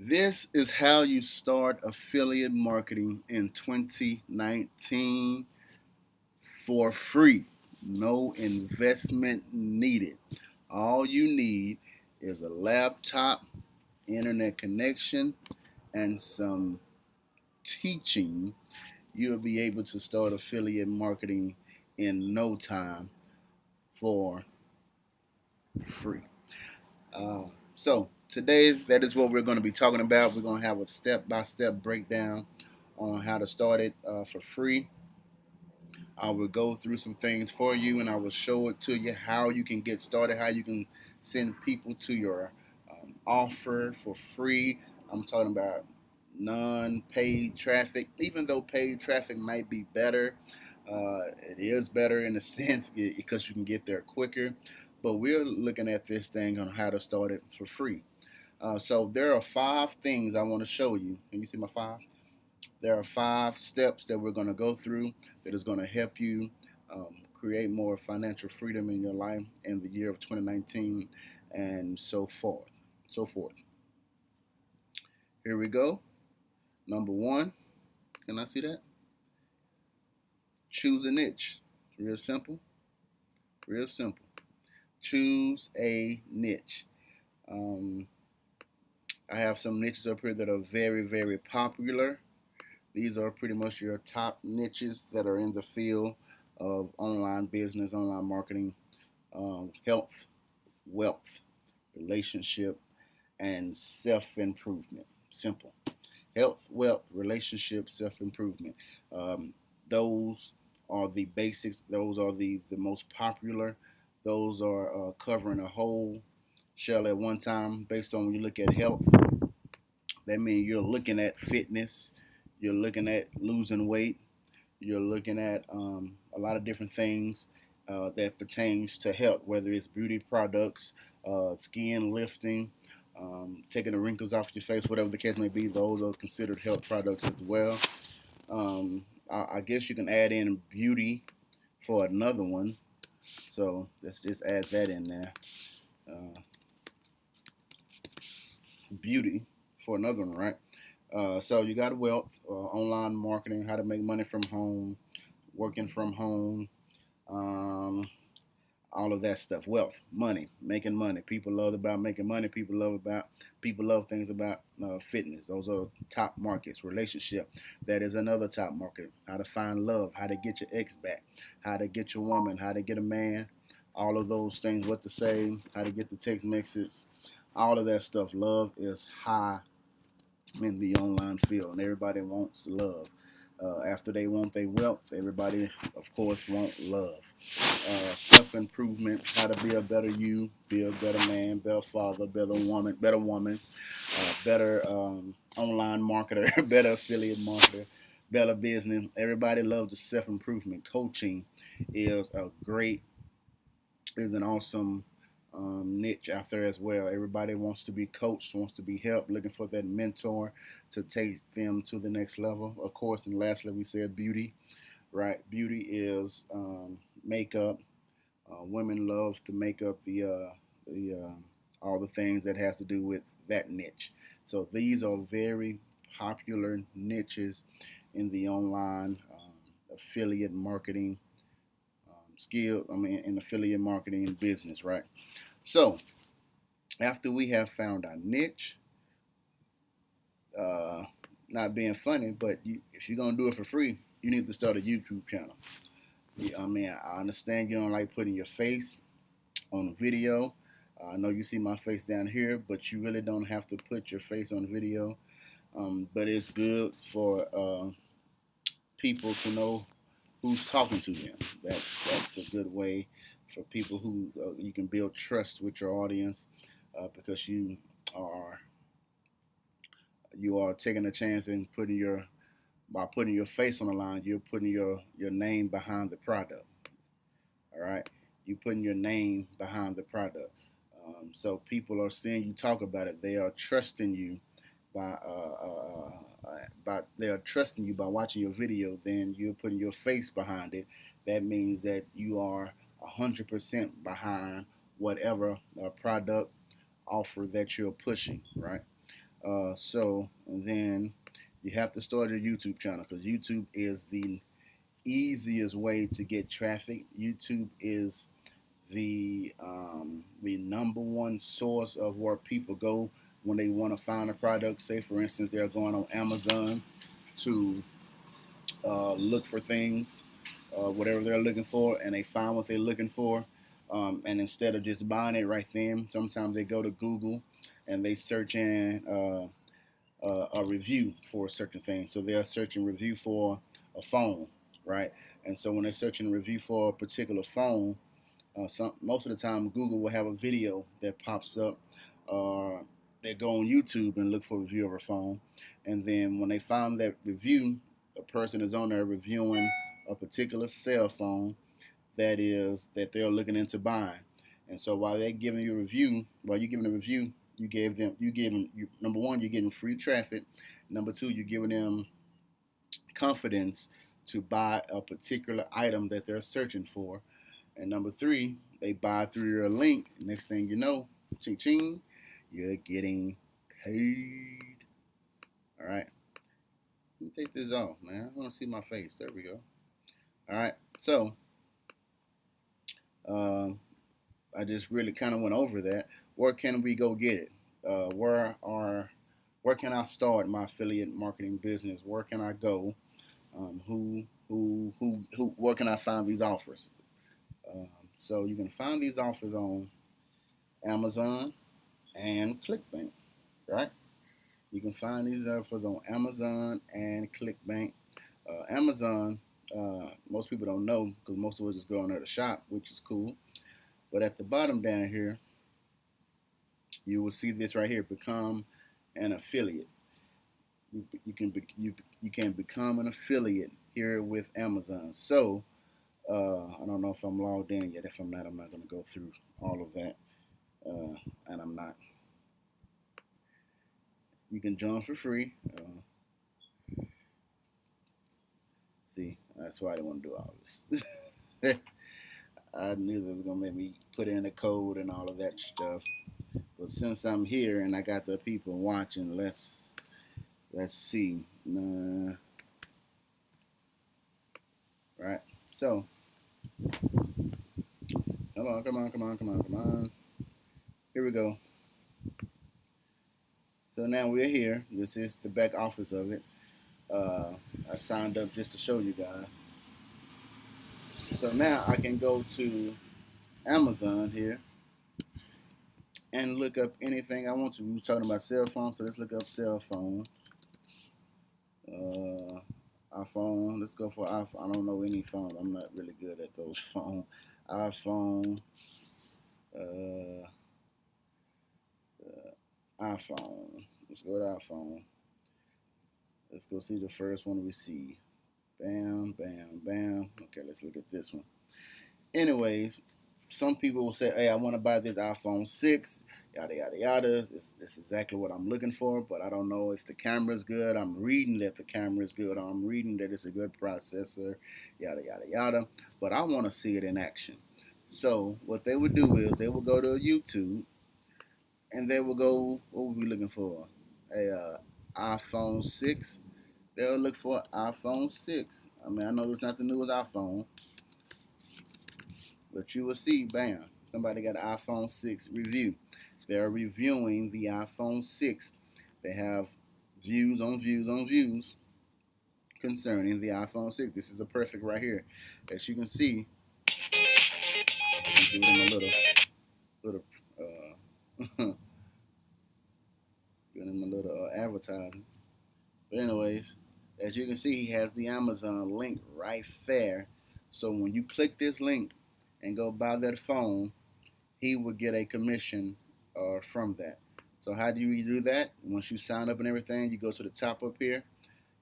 This is how you start affiliate marketing in 2019 for free. No investment needed. All you need is a laptop, internet connection, and some teaching. You'll be able to start affiliate marketing in no time for free. So today, that is what we're going to be talking about. We're going to have a step-by-step breakdown on how to start it for free. I will go through some things for you, and I will show it to you how you can get started, how you can send people to your offer for free. I'm talking about non-paid traffic. Even though paid traffic might be better, it is better in a sense because you can get there quicker. But we're looking at this thing on how to start it for free. So there are 5 things I want to show you. Can you see my 5? There are 5 steps that we're going to go through that is going to help you create more financial freedom in your life in the year of 2019 and so forth. So forth. Here we go. Number 1. Can I see that? Choose a niche. Real simple. Real simple. Choose a niche. Um, I have some niches up here that are very, very popular. These are pretty much your top niches that are in the field of online business, online marketing, health, wealth, relationship, and self improvement. Simple. Health, wealth, relationship, self improvement. Um, those are the basics. Those are the most popular. Those are covering a whole shell at one time. Based on when you look at health, that means you're looking at fitness, you're looking at losing weight, you're looking at a lot of different things that pertains to health, whether it's beauty products, skin lifting, taking the wrinkles off your face, whatever the case may be. Those are considered health products as well. I guess you can add in beauty for another one. So let's just add that in there. Uh, Beauty for another one, right? So you got wealth, online marketing, how to make money from home, working from home, um, all of that stuff. Wealth, money, making money. People love about making money. People love things about fitness. Those are top markets. Relationship, that is another top market. How to find love, how to get your ex back, how to get your woman, how to get a man. All of those things. What to say, how to get the text messages, all of that stuff. Love is high in the online field, and everybody wants love. After they want their wealth, everybody, of course, want love. Self improvement, how to be a better you, be a better man, better father, better woman, better online marketer, better affiliate marketer, better business. Everybody loves the self improvement. Coaching is a great, is an awesome niche out there as well. Everybody wants to be coached, wants to be helped, looking for that mentor to take them to the next level. Of course, and lastly, we said beauty, right? Beauty is makeup. Women love the makeup, all the things that has to do with that niche. So these are very popular niches in the online affiliate marketing skill. I mean, in affiliate marketing business, right? So after we have found our niche, uh, not being funny, but if you're gonna do it for free, you need to start a YouTube channel. I mean, I understand you don't like putting your face on video. I know you see my face down here, but you really don't have to put your face on video. But it's good for people to know who's talking to them. That's a good way for people who you can build trust with your audience because are you are taking a chance and putting your by putting your face on the line. You're putting your name behind the product. All right, you putting your name behind the product. So people are seeing you talk about it. They are trusting you by they are trusting you by watching your video. Then you're putting your face behind it. That means that you are 100% behind whatever product offer that you're pushing, right? And then you have to start your YouTube channel, because YouTube is the easiest way to get traffic. YouTube is the number one source of where people go when they want to find a product. Say, for instance, they're going on Amazon to look for things, whatever they're looking for, and they find what they're looking for. And instead of just buying it right then, sometimes they go to Google and they search in a review for a certain thing. So they're searching review for a phone, right? And so when they're searching review for a particular phone, most of the time Google will have a video that pops up. They go on YouTube and look for a review of a phone, and then when they find that review, a person is on there reviewing a particular cell phone that they're looking into buying. And so while they're giving you a review, while you're giving a review, number one, you're getting free traffic. Number two, you're giving them confidence to buy a particular item that they're searching for. And number three, they buy through your link. Next thing you know, ching ching, you're getting paid. All right. Let me take this off, man. I want to see my face. There we go. All right. So, I just really kind of went over that. Where can we go get it? Where can I start my affiliate marketing business? Where can I go? Where can I find these offers? So you can find these offers on Amazon and ClickBank, right? You can find these offers on Amazon and ClickBank. Amazon, most people don't know because most of us just go on there to shop, which is cool. But at the bottom down here, you will see this right here: become an affiliate. You can become an affiliate here with Amazon. So I don't know if I'm logged in yet. If I'm not going to go through all of that, and I'm not. You can join for free. See, that's why I didn't want to do all this. I knew they was gonna make me put in the code and all of that stuff. But since I'm here and I got the people watching, let's see. Right. So, come on. Here we go. So now we're here. This is the back office of it. I signed up just to show you guys. So now I can go to Amazon here and look up anything I want to. We were talking about cell phones, so let's look up cell phone. iPhone. Let's go for iPhone. I don't know any phone. I'm not really good at those phones. iPhone. iPhone. Let's go to iPhone. Let's go see the first one we see. Bam, bam, bam. Okay, let's look at this one. Anyways, some people will say, hey, I want to buy this iPhone 6, yada, yada, yada. It's exactly what I'm looking for, but I don't know if the camera's good. I'm reading that the camera is good. I'm reading that it's a good processor, yada, yada, yada. But I want to see it in action. So what they would do is they would go to YouTube and they will go, what were we looking for? A iPhone 6. They'll look for iPhone 6. I mean, I know it's not the newest iPhone, but you will see, bam, somebody got an iPhone 6 review. They're reviewing the iPhone 6. They have views on views on views concerning the iPhone 6. This is a perfect right here. As you can see, give them a little giving him a little advertising. But anyways, as you can see, he has the Amazon link right there. So when you click this link and go buy that phone, he will get a commission from that. So how do you do that? Once you sign up and everything, you go to the top up here.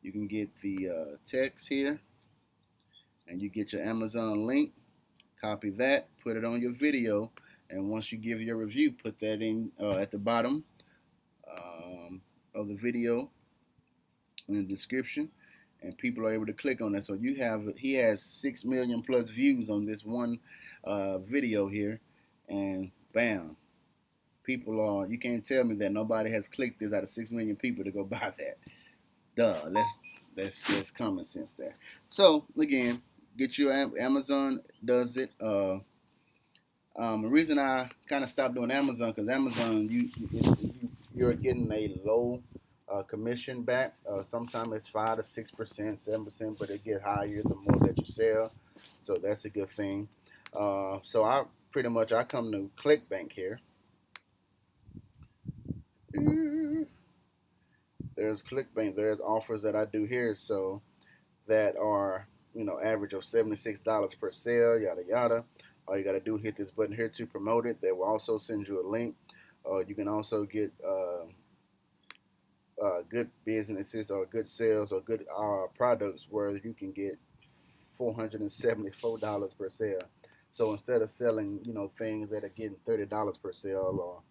You can get the text here, and you get your Amazon link. Copy that, put it on your video, and once you give your review, put that in at the bottom of the video in the description, and people are able to click on that. So he has 6 million plus views on this one video here, and bam, People are. You can't tell me that nobody has clicked this out of 6 million people to go buy that. Duh. That's just common sense there. So again, get your Amazon does it. The reason I kind of stopped doing Amazon because Amazon you're getting a low commission back. Sometimes it's 5 to 6%, 7%, but it gets higher the more that you sell. So that's a good thing. So I pretty much I come to ClickBank here. There's ClickBank. There's offers that I do here. So that are average of $76 per sale, yada yada. All you got to do is hit this button here to promote it. They will also send you a link. You can also get good businesses or good sales or good products where you can get $474 per sale. So instead of selling things that are getting $30 per sale or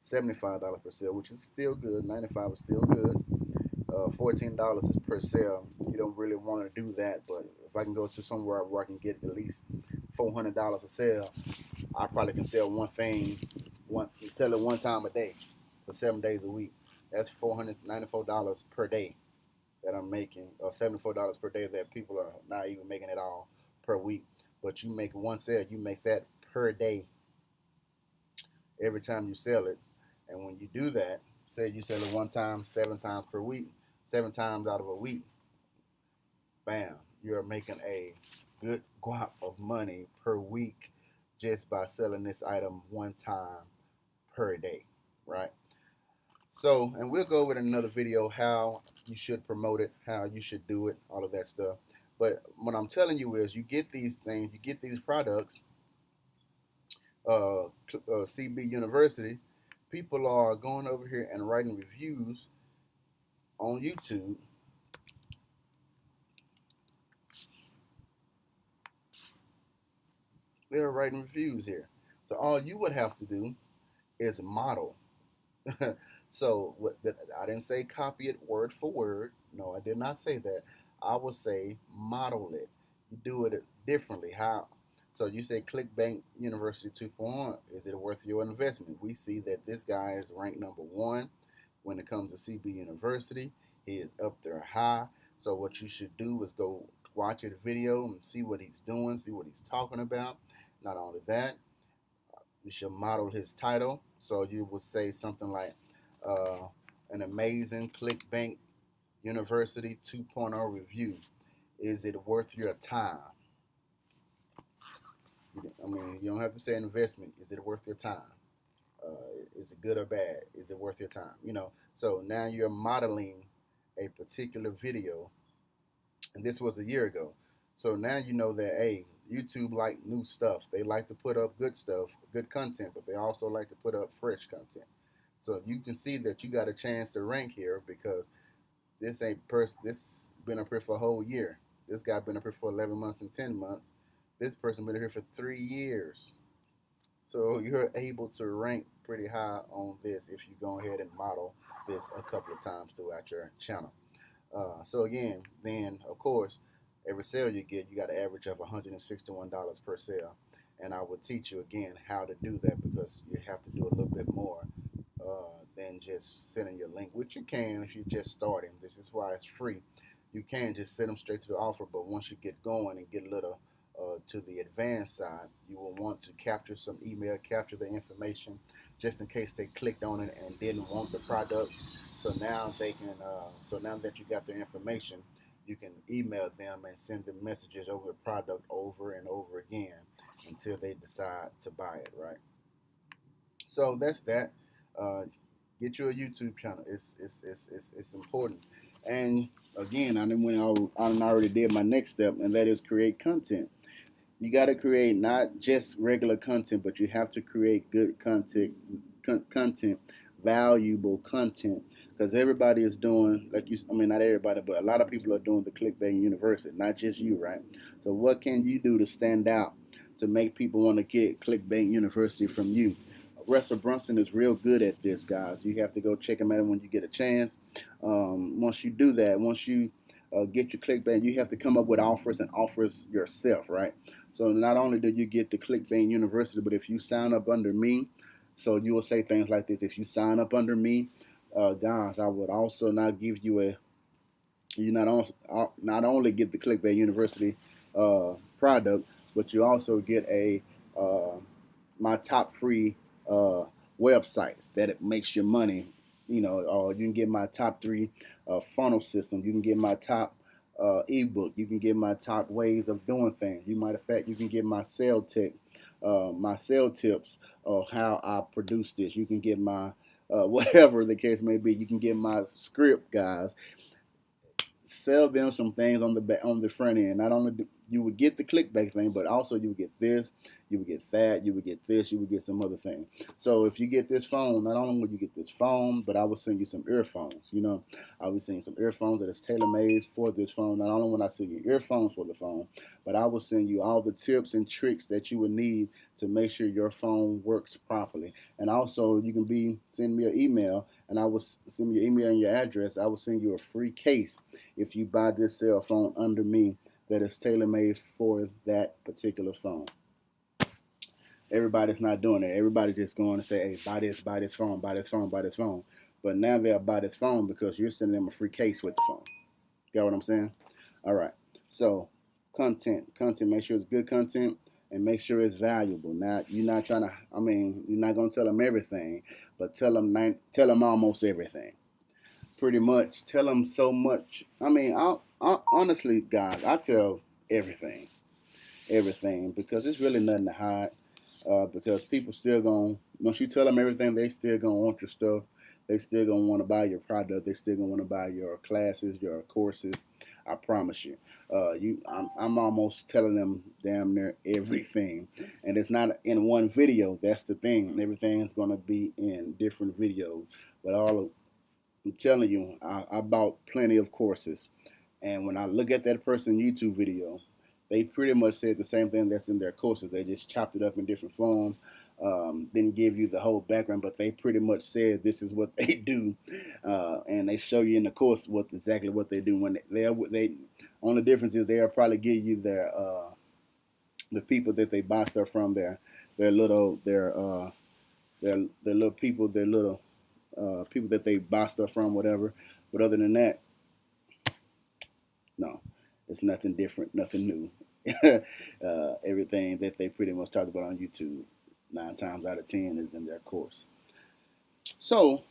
$75 per sale, which is still good, 95 is still good. $14 is per sale. You don't really want to do that, but if I can go to somewhere where I can get at least $400 a sale, I probably can sell one thing, sell it one time a day for 7 days a week. That's $494 per day that I'm making, or $74 per day that people are not even making it all per week. But you make one sale, you make that per day every time you sell it. And when you do that, say you sell it one time, 7 times per week, 7 times out of a week, bam, you're making a good guap of money per week just by selling this item one time per day, right? So, and we'll go over in another video how you should promote it, how you should do it, all of that stuff. But what I'm telling you is you get these things, you get these products, CB University, people are going over here and writing reviews on YouTube. They're writing reviews here. So all you would have to do is model. So I didn't say copy it word for word. No, I did not say that. I would say model it. You do it differently. How? So you say ClickBank University 2.1. Is it worth your investment? We see that this guy is ranked number one when it comes to CB University. He is up there high. So what you should do is go watch his video and see what he's doing, see what he's talking about. Not only that, you should model his title. So you would say something like uh, an amazing ClickBank University 2.0 review. Is it worth your time? I mean, you don't have to say investment. Is it worth your time? Is it good or bad? Is it worth your time? So now you're modeling a particular video, and this was a year ago. So now you know that, hey, YouTube like new stuff. They like to put up good stuff, good content, but they also like to put up fresh content. So you can see that you got a chance to rank here because this been up here for a whole year. This guy been up here for 11 months and 10 months. This person been here for 3 years. So you're able to rank pretty high on this if you go ahead and model this a couple of times throughout your channel. So again, then of course, every sale you get, you got an average of $161 per sale. And I will teach you again how to do that because you have to do a little bit more than just sending your link, which you can if you're just starting. This is why it's free. You can just send them straight to the offer, but once you get going and get a little to the advanced side, you will want to capture some email, capture the information, just in case they clicked on it and didn't want the product. So now they can. So now that you got their information, you can email them and send them messages over the product over and over again until they decide to buy it. Right. So that's that. Uh, get you a YouTube channel. It's important. And again, I already did my next step, and that is create content. You got to create not just regular content, but you have to create good content, valuable content, because everybody is doing like you. I mean, not everybody, but a lot of people are doing the ClickBank University, not just you, right? So, what can you do to stand out to make people want to get ClickBank University from you? Russell Brunson is real good at this, guys. You have to go check him out when you get a chance. Once you do that, once you get your ClickBank, you have to come up with offers and offers yourself, right? So not only do you get the ClickBank University, but if you sign up under me, So you will say things like this: if you sign up under me, guys, I would also not give you a you not only get the Clickbait University product, but you also get a my top free uh, websites that it makes your money. Or you can get my top three funnel system. You can get my top ebook. You can get my top ways of doing things. You might, in fact, you can get my my sale tips of how I produce this. You can get my whatever the case may be. You can get my script, guys. Sell them some things on the front end. Not only you would get the clickbait thing, but also you would get this, you would get that, you would get this, you would get some other thing. So if you get this phone, not only would you get this phone, but I will send you some earphones. I will send you some earphones that is tailor made for this phone. Not only when I send you earphones for the phone, but I will send you all the tips and tricks that you would need to make sure your phone works properly. And also, you can send me an email, and I will send me your email and your address. I will send you a free case if you buy this cell phone under me that is tailor made for that particular phone. Everybody's not doing it. Everybody's just going to say, hey, buy this phone, buy this phone, buy this phone. But now they'll buy this phone because you're sending them a free case with the phone. Got what I'm saying? All right. So, content. Make sure it's good content and make sure it's valuable. Now, you're not trying to, you're not going to tell them everything, but tell them almost everything. Pretty much. Tell them so much. I honestly, guys, I tell everything. Everything. Because it's really nothing to hide. Because people still going once you tell them everything, they still gonna want your stuff. They still gonna want to buy your product. They still gonna want to buy your classes, your courses. I promise you. I'm almost telling them damn near everything, and it's not in one video. That's the thing. Everything's gonna be in different videos. But I'm telling you, I bought plenty of courses, and when I look at that person YouTube video, they pretty much said the same thing that's in their courses. They just chopped it up in different forms, didn't give you the whole background, but they pretty much said this is what they do, and they show you in the course exactly what they do. When they only difference is they'll probably give you their the people that they buy stuff from, their little their little people, their little people that they buy stuff from, whatever. But other than that, no, it's nothing different, nothing new. Everything that they pretty much talked about on YouTube, 9 times out of 10 is in their course. So,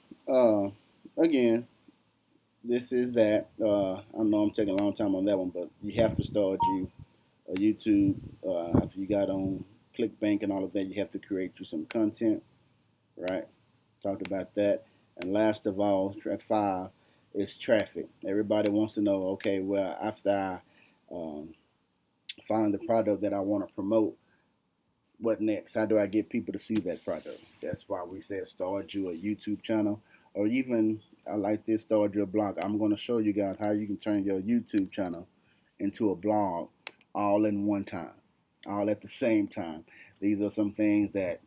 again, this is that. I know I'm taking a long time on that one, but you have to start YouTube. After you got on ClickBank and all of that, you have to create you some content, right? Talked about that. And last of all, track 5 is traffic. Everybody wants to know, okay, well, after I find the product that I want to promote, what next? How do I get people to see that product? That's why we said start you a YouTube channel, or even I like this, start your blog. I'm going to show you guys how you can turn your YouTube channel into a blog all in one time, all at the same time. These are some things that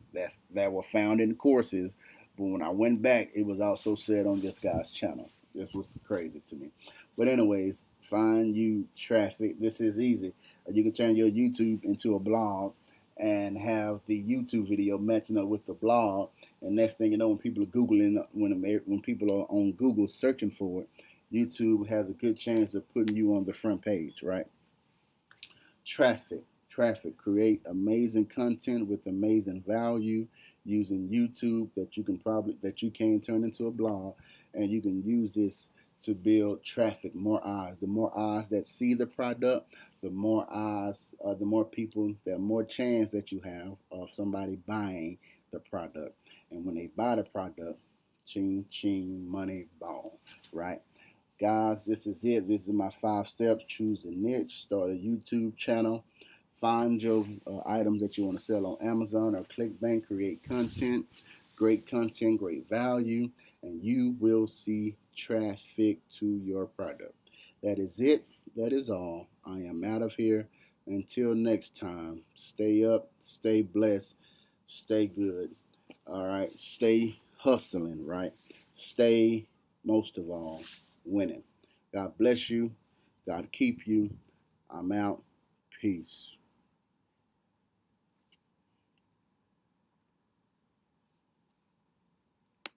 were found in courses, but when I went back, it was also said on this guy's channel. This was crazy to me. But anyways, find you traffic. This is easy. You can turn your YouTube into a blog and have the YouTube video matching up with the blog. And next thing you know, when people are Googling, when people are on Google searching for it, YouTube has a good chance of putting you on the front page, right? Traffic. Create amazing content with amazing value using YouTube that you can turn into a blog, and you can use this to build traffic, more eyes. The more eyes that see the product, the more eyes, the more people, the more chance that you have of somebody buying the product. And when they buy the product, ching ching, money, ball, right? Guys, this is it. This is my 5 steps. Choose a niche, start a YouTube channel, find your items that you want to sell on Amazon or ClickBank, create great content, great value, and you will see traffic to your product. That is it. That is all. I am out of here. Until next time, stay up, stay blessed, stay good. All right. Stay hustling, right? Stay, most of all, winning. God bless you. God keep you. I'm out. Peace.